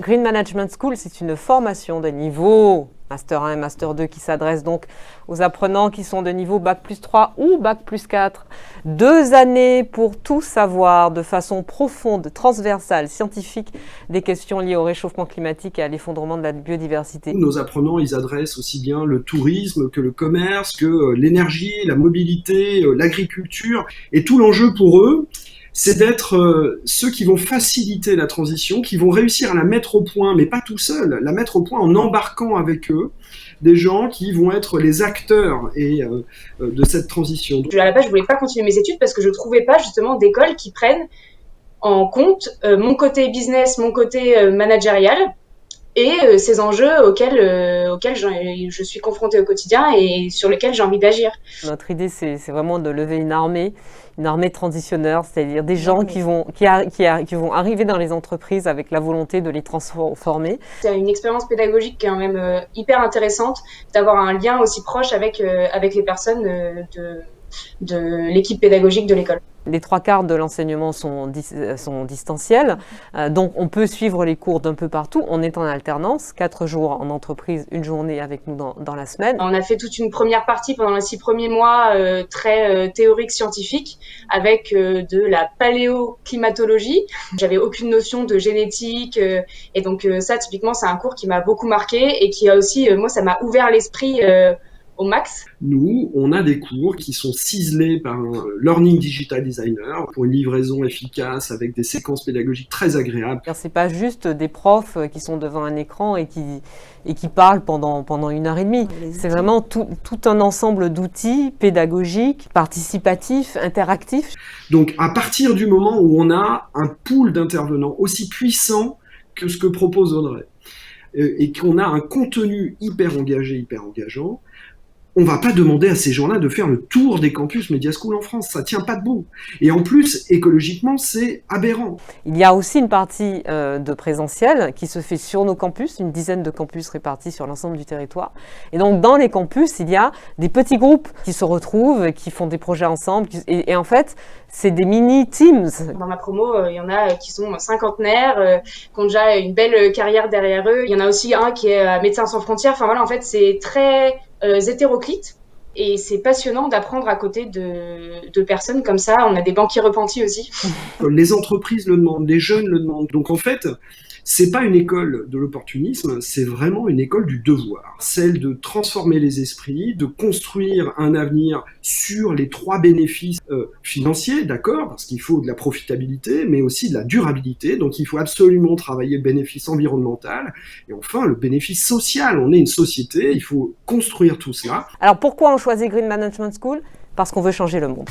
Green Management School, c'est une formation de niveau Master 1 et Master 2 qui s'adresse donc aux apprenants qui sont de niveau Bac+3 ou Bac+4. 2 années pour tout savoir de façon profonde, transversale, scientifique, des questions liées au réchauffement climatique et à l'effondrement de la biodiversité. Nos apprenants, ils adressent aussi bien le tourisme que le commerce, que l'énergie, la mobilité, l'agriculture. Et tout l'enjeu pour eux, c'est d'être ceux qui vont faciliter la transition, qui vont réussir à la mettre au point, mais pas tout seuls, la mettre au point en embarquant avec eux des gens qui vont être les acteurs de cette transition. À la base, je voulais pas continuer mes études parce que je trouvais pas justement d'école qui prennent en compte mon côté business, mon côté managérial et ces enjeux auxquels je suis confrontée au quotidien et sur lesquels j'ai envie d'agir. Notre idée, c'est vraiment de lever une armée de transitionneurs, c'est-à-dire des gens qui vont arriver dans les entreprises avec la volonté de les transformer. C'est une expérience pédagogique qui est quand même hyper intéressante d'avoir un lien aussi proche avec les personnes de l'équipe pédagogique de l'école. Les 3/4 de l'enseignement sont distanciels, donc on peut suivre les cours d'un peu partout. On est en alternance, 4 jours en entreprise, 1 journée avec nous dans la semaine. On a fait toute une première partie pendant les 6 premiers mois très théorique scientifique avec de la paléoclimatologie. J'avais aucune notion de génétique et donc ça typiquement c'est un cours qui m'a beaucoup marqué et qui a aussi, moi ça m'a ouvert l'esprit au max. Nous, on a des cours qui sont ciselés par un Learning Digital Designer pour une livraison efficace avec des séquences pédagogiques très agréables. C'est pas juste des profs qui sont devant un écran et qui parlent pendant 1h30. C'est vraiment tout un ensemble d'outils pédagogiques, participatifs, interactifs. Donc, à partir du moment où on a un pool d'intervenants aussi puissant que ce que propose Audrey, et qu'on a un contenu hyper engagé, hyper engageant, on va pas demander à ces gens-là de faire le tour des campus Media School en France, ça tient pas debout. Et en plus, écologiquement, c'est aberrant. Il y a aussi une partie de présentiel qui se fait sur nos campus, une dizaine de campus répartis sur l'ensemble du territoire. Et donc, dans les campus, il y a des petits groupes qui se retrouvent, qui font des projets ensemble. Et en fait, c'est des mini-teams. Dans ma promo, il y en a qui sont cinquantenaires, qui ont déjà une belle carrière derrière eux. Il y en a aussi un qui est Médecins sans frontières. Enfin voilà, en fait, c'est très hétéroclite et c'est passionnant d'apprendre à côté de personnes comme ça. On a des banquiers repentis aussi. Les entreprises le demandent, les jeunes le demandent. Donc en fait, c'est pas une école de l'opportunisme, c'est vraiment une école du devoir. Celle de transformer les esprits, de construire un avenir sur les 3 bénéfices financiers, d'accord, parce qu'il faut de la profitabilité, mais aussi de la durabilité. Donc il faut absolument travailler le bénéfice environnemental et enfin le bénéfice social. On est une société, il faut construire tout cela. Alors pourquoi on choisit Green Management School ? Parce qu'on veut changer le monde.